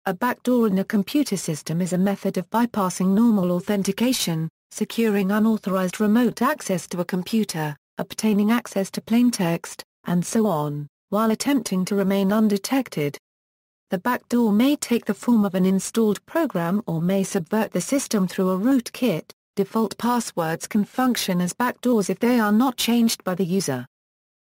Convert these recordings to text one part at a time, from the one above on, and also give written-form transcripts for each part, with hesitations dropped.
A backdoor in a computer system is a method of bypassing normal authentication, securing unauthorized remote access to a computer, obtaining access to plaintext, and so on, while attempting to remain undetected. The backdoor may take the form of an installed program or may subvert the system through a rootkit. Default passwords can function as backdoors if they are not changed by the user.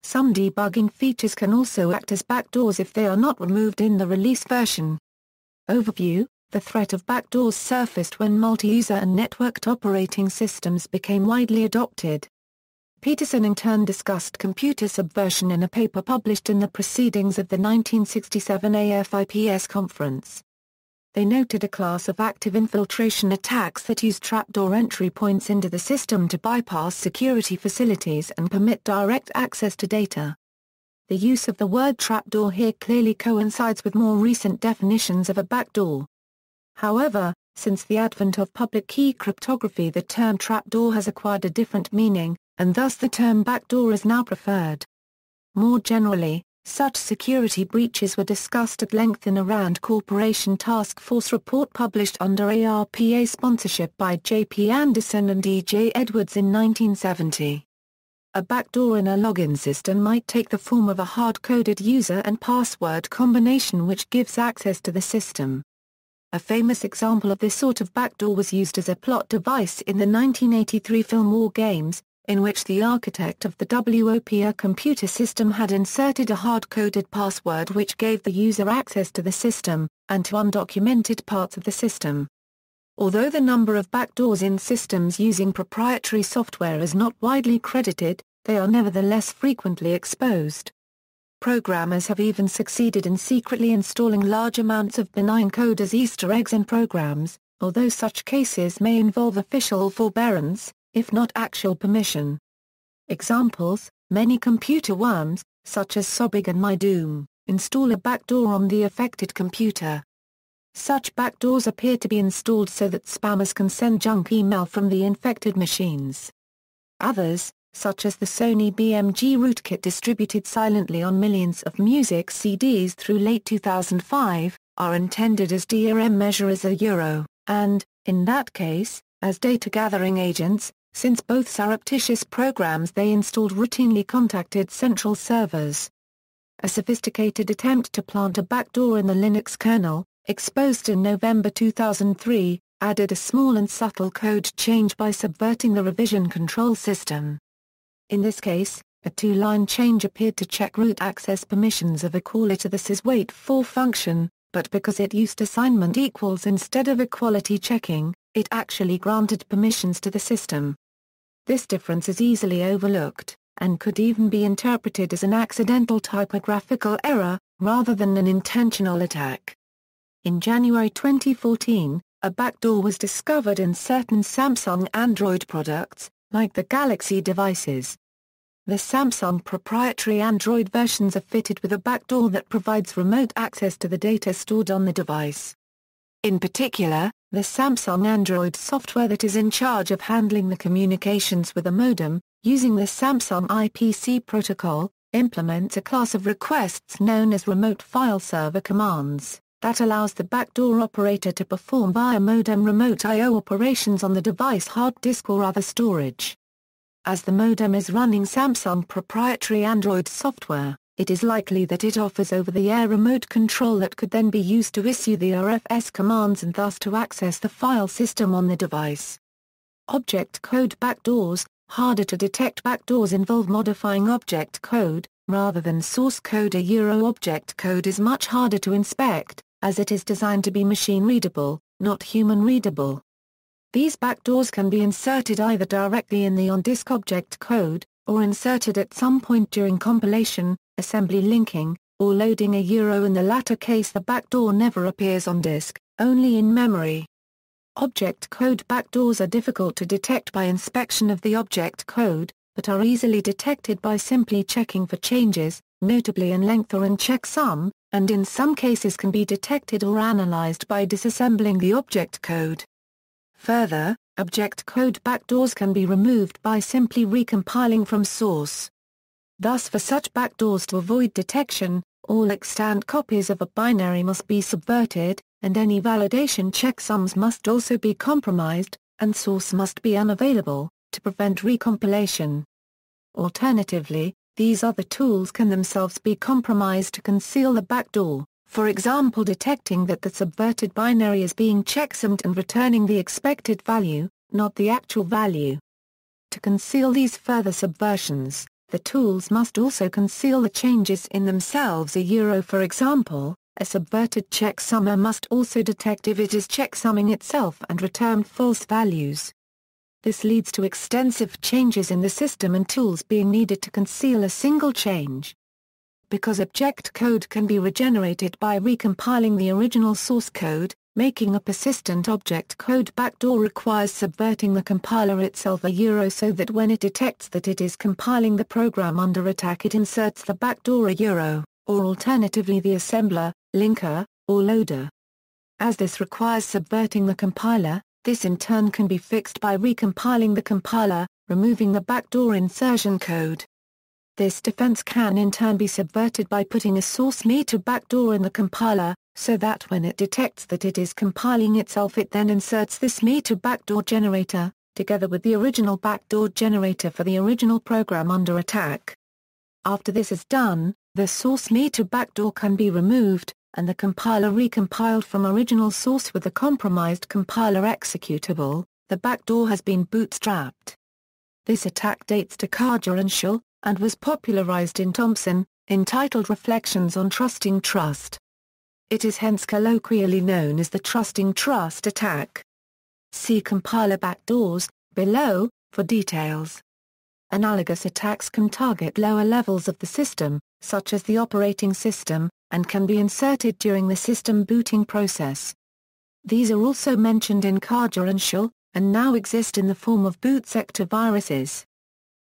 Some debugging features can also act as backdoors if they are not removed in the release version. Overview: the threat of backdoors surfaced when multi-user and networked operating systems became widely adopted. Peterson in turn discussed computer subversion in a paper published in the Proceedings of the 1967 AFIPS conference. They noted a class of active infiltration attacks that use trapdoor entry points into the system to bypass security facilities and permit direct access to data. The use of the word trapdoor here clearly coincides with more recent definitions of a backdoor. However, since the advent of public key cryptography, the term trapdoor has acquired a different meaning, and thus the term backdoor is now preferred. More generally, such security breaches were discussed at length in a RAND Corporation Task Force report published under ARPA sponsorship by J.P. Anderson and E.J. Edwards in 1970. A backdoor in a login system might take the form of a hard-coded user and password combination which gives access to the system. A famous example of this sort of backdoor was used as a plot device in the 1983 film War Games, in which the architect of the WOPA computer system had inserted a hard-coded password which gave the user access to the system, and to undocumented parts of the system. Although the number of backdoors in systems using proprietary software is not widely credited, they are nevertheless frequently exposed. Programmers have even succeeded in secretly installing large amounts of benign code as Easter eggs in programs, although such cases may involve official forbearance, if not actual permission. Examples: many computer worms, such as Sobig and MyDoom, install a backdoor on the affected computer. Such backdoors appear to be installed so that spammers can send junk email from the infected machines. Others, such as the Sony BMG rootkit distributed silently on millions of music CDs through late 2005, are intended as DRM measures and, in that case, as data-gathering agents, since both surreptitious programs they installed routinely contacted central servers. A sophisticated attempt to plant a backdoor in the Linux kernel, exposed in November 2003, added a small and subtle code change by subverting the revision control system. In this case, a two-line change appeared to check root access permissions of a caller to the syswait4 function, but because it used assignment equals instead of equality checking, it actually granted permissions to the system. This difference is easily overlooked, and could even be interpreted as an accidental typographical error, rather than an intentional attack. In January 2014, a backdoor was discovered in certain Samsung Android products, like the Galaxy devices. The Samsung proprietary Android versions are fitted with a backdoor that provides remote access to the data stored on the device. In particular, the Samsung Android software that is in charge of handling the communications with a modem, using the Samsung IPC protocol, implements a class of requests known as remote file server commands, that allows the backdoor operator to perform via modem remote I/O operations on the device hard disk or other storage. As the modem is running Samsung proprietary Android software, it is likely that it offers over-the-air remote control that could then be used to issue the RFS commands and thus to access the file system on the device. Object code backdoors: harder to detect backdoors involve modifying object code, rather than source code. Object code is much harder to inspect, as it is designed to be machine-readable, not human-readable. These backdoors can be inserted either directly in the on-disk object code, or inserted at some point during compilation, assembly linking, or loading. In the latter case the backdoor never appears on disk, only in memory. Object code backdoors are difficult to detect by inspection of the object code, but are easily detected by simply checking for changes, notably in length or in checksum, and in some cases can be detected or analyzed by disassembling the object code. Further, object code backdoors can be removed by simply recompiling from source. Thus, for such backdoors to avoid detection, all extant copies of a binary must be subverted, and any validation checksums must also be compromised, and source must be unavailable, to prevent recompilation. Alternatively, these other tools can themselves be compromised to conceal the backdoor, for example detecting that the subverted binary is being checksummed and returning the expected value, not the actual value. To conceal these further subversions, the tools must also conceal the changes in themselves. For example, a subverted checksummer must also detect if it is checksumming itself and return false values. This leads to extensive changes in the system and tools being needed to conceal a single change. Because object code can be regenerated by recompiling the original source code, making a persistent object code backdoor requires subverting the compiler itself so that when it detects that it is compiling the program under attack it inserts the backdoor or alternatively the assembler, linker, or loader. As this requires subverting the compiler, this in turn can be fixed by recompiling the compiler, removing the backdoor insertion code. This defense can in turn be subverted by putting a source meter backdoor in the compiler, so that when it detects that it is compiling itself it then inserts this meter backdoor generator, together with the original backdoor generator for the original program under attack. After this is done, the source meter backdoor can be removed, and the compiler recompiled from original source with the compromised compiler executable. The backdoor has been bootstrapped. This attack dates to Kaja and Schell, and was popularized in Thompson, entitled Reflections on Trusting Trust. It is hence colloquially known as the Trusting Trust attack. See compiler backdoors, below, for details. Analogous attacks can target lower levels of the system, such as the operating system, and can be inserted during the system booting process. These are also mentioned in Kaja and Schell, and now exist in the form of boot sector viruses.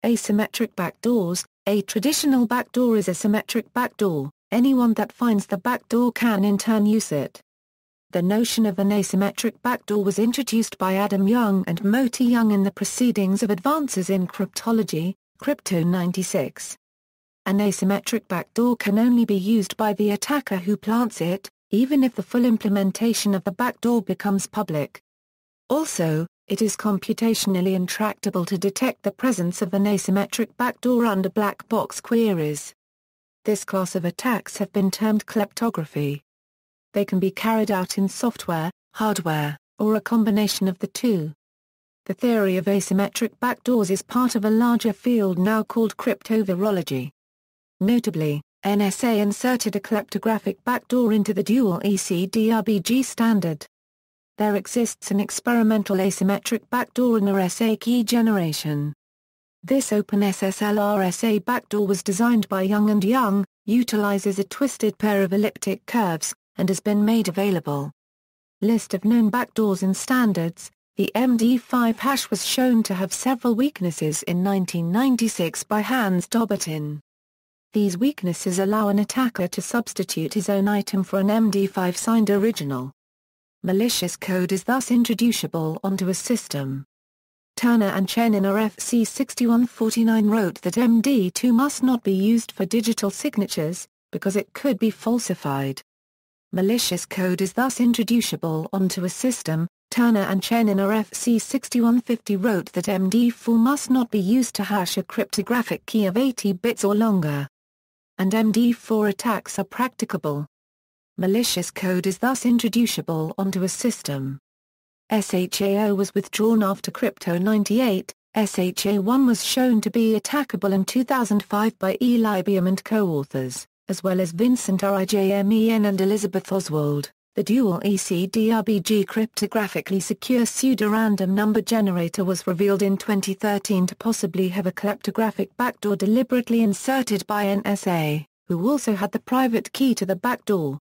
Asymmetric backdoors. A traditional backdoor is a symmetric backdoor. Anyone that finds the backdoor can in turn use it. The notion of an asymmetric backdoor was introduced by Adam Young and Moti Young in the Proceedings of Advances in Cryptology, Crypto 96. An asymmetric backdoor can only be used by the attacker who plants it, even if the full implementation of the backdoor becomes public. Also, it is computationally intractable to detect the presence of an asymmetric backdoor under black box queries. This class of attacks have been termed kleptography. They can be carried out in software, hardware, or a combination of the two. The theory of asymmetric backdoors is part of a larger field now called cryptovirology. Notably, NSA inserted a kleptographic backdoor into the dual ECDRBG standard. There exists an experimental asymmetric backdoor in RSA key generation. This OpenSSL RSA backdoor was designed by Young and Young, utilizes a twisted pair of elliptic curves, and has been made available. List of known backdoors and standards. The MD5 hash was shown to have several weaknesses in 1996 by Hans Dobertin. These weaknesses allow an attacker to substitute his own item for an MD5 signed original. Malicious code is thus introducible onto a system. Turner and Chen in RFC 6149 wrote that MD2 must not be used for digital signatures, because it could be falsified. Malicious code is thus introducible onto a system. Turner and Chen in RFC 6150 wrote that MD4 must not be used to hash a cryptographic key of 80 bits or longer. And MD4 attacks are practicable. Malicious code is thus introducible onto a system. SHA-0 was withdrawn after Crypto 98. SHA-1 was shown to be attackable in 2005 by E. Libium and co-authors, as well as Vincent Rijmen and Elizabeth Oswald. The dual ECDRBG cryptographically secure pseudo-random number generator was revealed in 2013 to possibly have a kleptographic backdoor deliberately inserted by NSA, who also had the private key to the backdoor.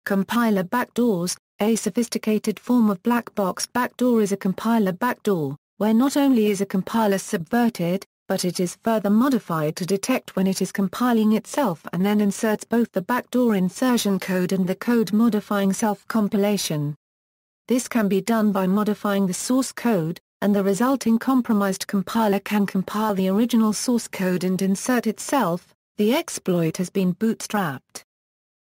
Compiler backdoors. A sophisticated form of black box backdoor is a compiler backdoor, where not only is a compiler subverted, but it is further modified to detect when it is compiling itself and then inserts both the backdoor insertion code and the code modifying self-compilation. This can be done by modifying the source code, and the resulting compromised compiler can compile the original source code and insert itself. The exploit has been bootstrapped.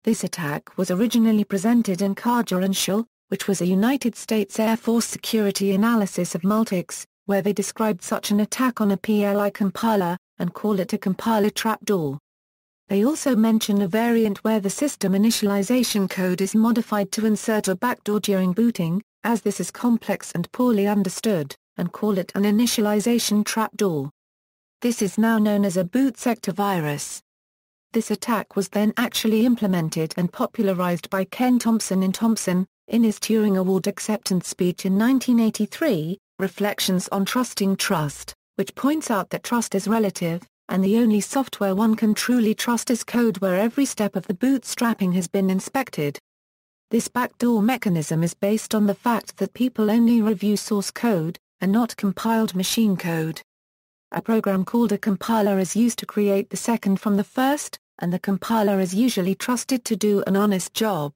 This attack was originally presented in Khaja and Shul, which was a United States Air Force security analysis of Multics, where they described such an attack on a PLI compiler, and call it a compiler trapdoor. They also mention a variant where the system initialization code is modified to insert a backdoor during booting, as this is complex and poorly understood, and call it an initialization trapdoor. This is now known as a boot sector virus. This attack was then actually implemented and popularized by Ken Thompson in his Turing Award acceptance speech in 1983, Reflections on Trusting Trust, which points out that trust is relative, and the only software one can truly trust is code where every step of the bootstrapping has been inspected. This backdoor mechanism is based on the fact that people only review source code, and not compiled machine code. A program called a compiler is used to create the second from the first, and the compiler is usually trusted to do an honest job.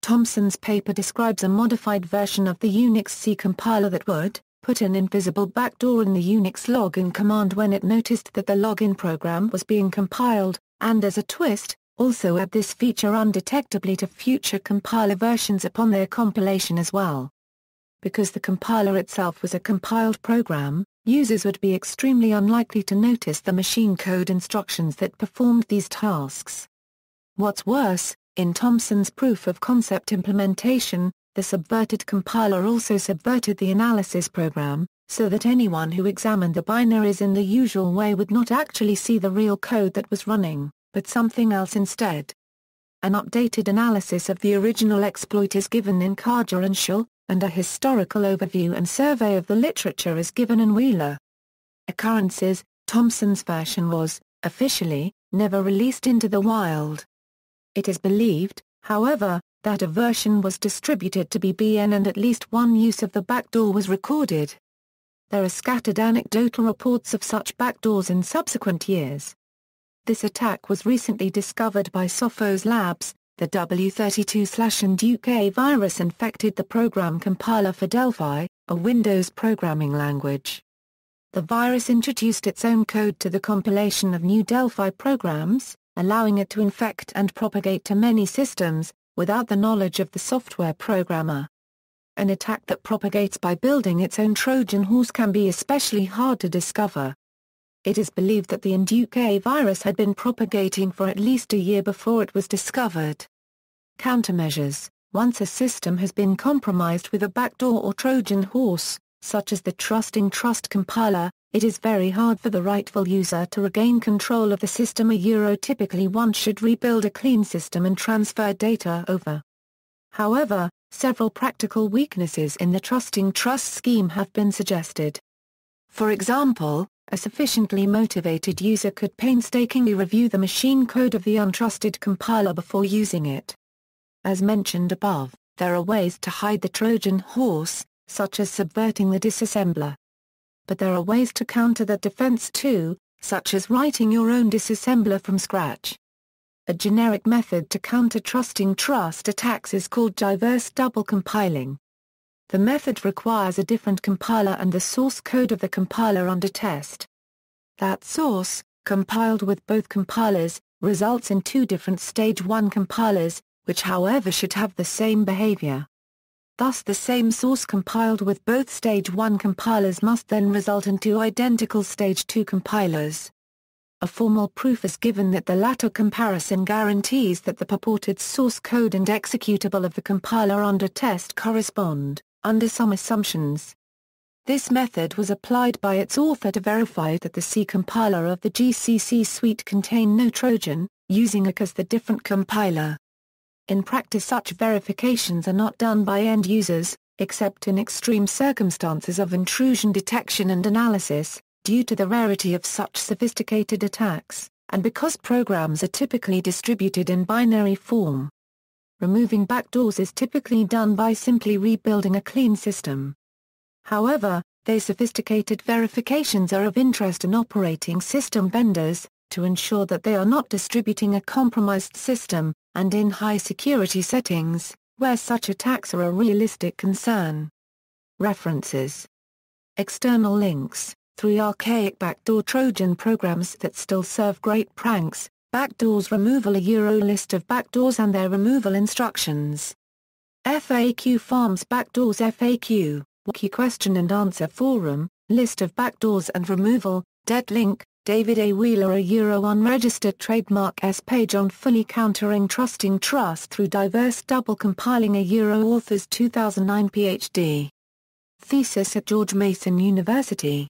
Thompson's paper describes a modified version of the Unix C compiler that would put an invisible backdoor in the Unix login command when it noticed that the login program was being compiled, and as a twist, also add this feature undetectably to future compiler versions upon their compilation as well. Because the compiler itself was a compiled program, users would be extremely unlikely to notice the machine code instructions that performed these tasks. What's worse, in Thompson's proof-of-concept implementation, the subverted compiler also subverted the analysis program, so that anyone who examined the binaries in the usual way would not actually see the real code that was running, but something else instead. An updated analysis of the original exploit is given in Khaja and Shul, and a historical overview and survey of the literature is given in Wheeler. Occurrences: Thompson's version was, officially, never released into the wild. It is believed, however, that a version was distributed to BBN and at least one use of the backdoor was recorded. There are scattered anecdotal reports of such backdoors in subsequent years. This attack was recently discovered by Sophos Labs. The W32/undetected virus infected the program compiler for Delphi, a Windows programming language. The virus introduced its own code to the compilation of new Delphi programs, allowing it to infect and propagate to many systems, without the knowledge of the software programmer. An attack that propagates by building its own Trojan horse can be especially hard to discover. It is believed that the undetected virus had been propagating for at least a year before it was discovered. Countermeasures: once a system has been compromised with a backdoor or Trojan horse, such as the Trusting Trust compiler, it is very hard for the rightful user to regain control of the system. Typically one should rebuild a clean system and transfer data over. However, several practical weaknesses in the Trusting Trust scheme have been suggested. For example, a sufficiently motivated user could painstakingly review the machine code of the untrusted compiler before using it. As mentioned above, there are ways to hide the Trojan horse, such as subverting the disassembler. But there are ways to counter that defense too, such as writing your own disassembler from scratch. A generic method to counter Trusting Trust attacks is called diverse double compiling. The method requires a different compiler and the source code of the compiler under test. That source, compiled with both compilers, results in two different stage 1 compilers, which however should have the same behavior. Thus the same source compiled with both stage 1 compilers must then result in two identical stage 2 compilers. A formal proof is given that the latter comparison guarantees that the purported source code and executable of the compiler under test correspond, under some assumptions. This method was applied by its author to verify that the C compiler of the GCC suite contained no Trojan, using a as the different compiler. In practice such verifications are not done by end users, except in extreme circumstances of intrusion detection and analysis, due to the rarity of such sophisticated attacks, and because programs are typically distributed in binary form. Removing backdoors is typically done by simply rebuilding a clean system. However, these sophisticated verifications are of interest in operating system vendors, to ensure that they are not distributing a compromised system, and in high-security settings, where such attacks are a realistic concern. References: External links: 3 archaic backdoor Trojan programs that still serve great pranks, Backdoors removal, a list of backdoors and their removal instructions. FAQ Farms Backdoors FAQ, Wiki question and answer forum, list of backdoors and removal, dead link, David A. Wheeler, a unregistered trademark page on fully countering trusting trust through diverse double compiling, a author's 2009 PhD thesis at George Mason University.